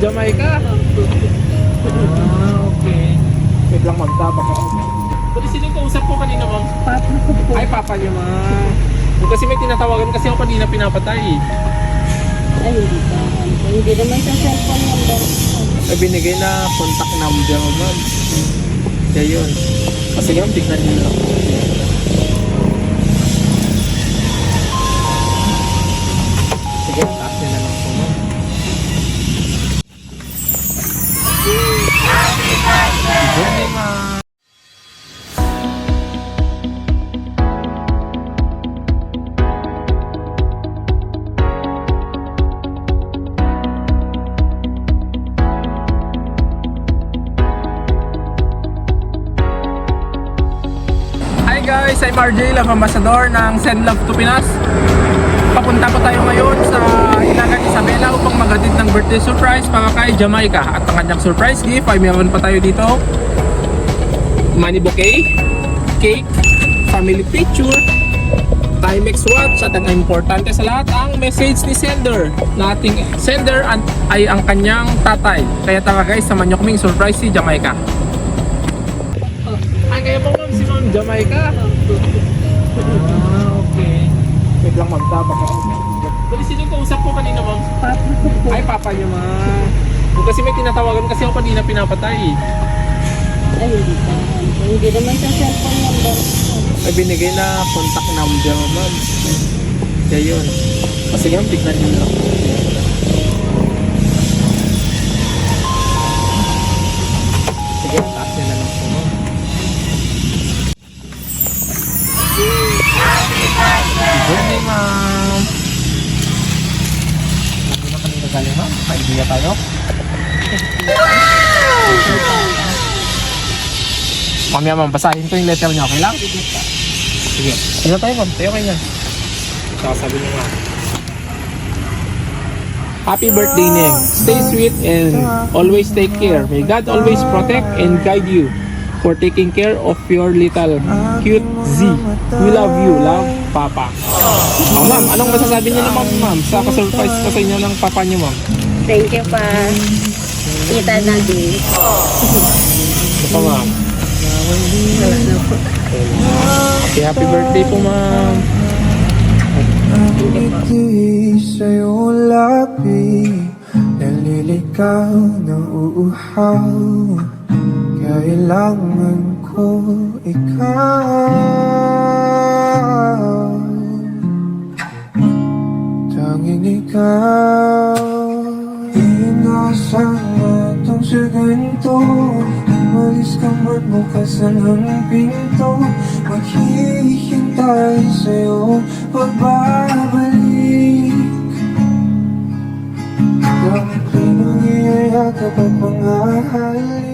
Jamaica. Okay. Wait lang ma'am, tabak ako. Pero sino yung kausap ko kanina ma'am? Papa ko po. Ay, papa niyo ma'am. Kasi may tinatawagan kasi ako kanina pinapatay. Ay, hindi pa. Hindi naman sa cellphone number. Ay, binigay na contact number ma'am. Kaya yun. Kasi ma'am, tignan niyo lang. Sige, taas niya na lang po ma'am. Birthday ma'am. Hi guys, I'm RJ, Love Ambassador ng Send Love to Pinas. Papunta po tayo ngayon sa Ilagan Isabela upang maghatid ng birthday surprise para kay Jamaica. At ang kanyang surprise gift ay meron pa tayo dito money bouquet, cake, family picture, Timex watch, at ang importante sa lahat ang message ni sender. Na ating sender ay ang kanyang tatay. Kaya tara guys, samahan nyo kaming surprise si Jamaica. Ay, kaya po ma'am, si ma'am Jamaica. Okay. Wait lang ma'am, tabak ako. Pero sino yung kausap ko kanina ma'am? Papa ko po. Ay, papa niyo ma'am. Kasi may tinatawagan kasi ako kanina pinapatay. Ay, hindi pa. Hindi naman sa cellphone number. Ay, binigay na contact number ma'am. Kaya yun. Kasi ma'am, tignan niyo lang. Sige, taas niya na lang po ma'am. Birthday ma'am. Ano na kanina galing ma'am? Kaibiya tayo? Mamaya ma'am, basahin ko yung letter niyo, okay lang? Sige. Ano tayo ma'am? Tayo kayo yan. Sasabi niyo ma'am. Happy birthday Neng. Stay sweet and always take care. May God always protect and guide you for taking care of your little cute Z. We love you. Love, Papa. Oh, ma'am, anong masasabi niyo naman ma'am sa kasurprise pa sa inyo ng papa niyo ma'am? Thank you pa. Kita na din. Ano pa ma'am? Wala na po. Happy birthday po ma'am. Ngiti sa'yo labi, naliligaw ng uuhaw. Kailangan ko ikaw, tanging ikaw. Inasama itong sa ganito, umalis ka man bukas ng pinto. Maghihintay sa'yo pagbabalik. Ang pinong iyayakap at mga halik.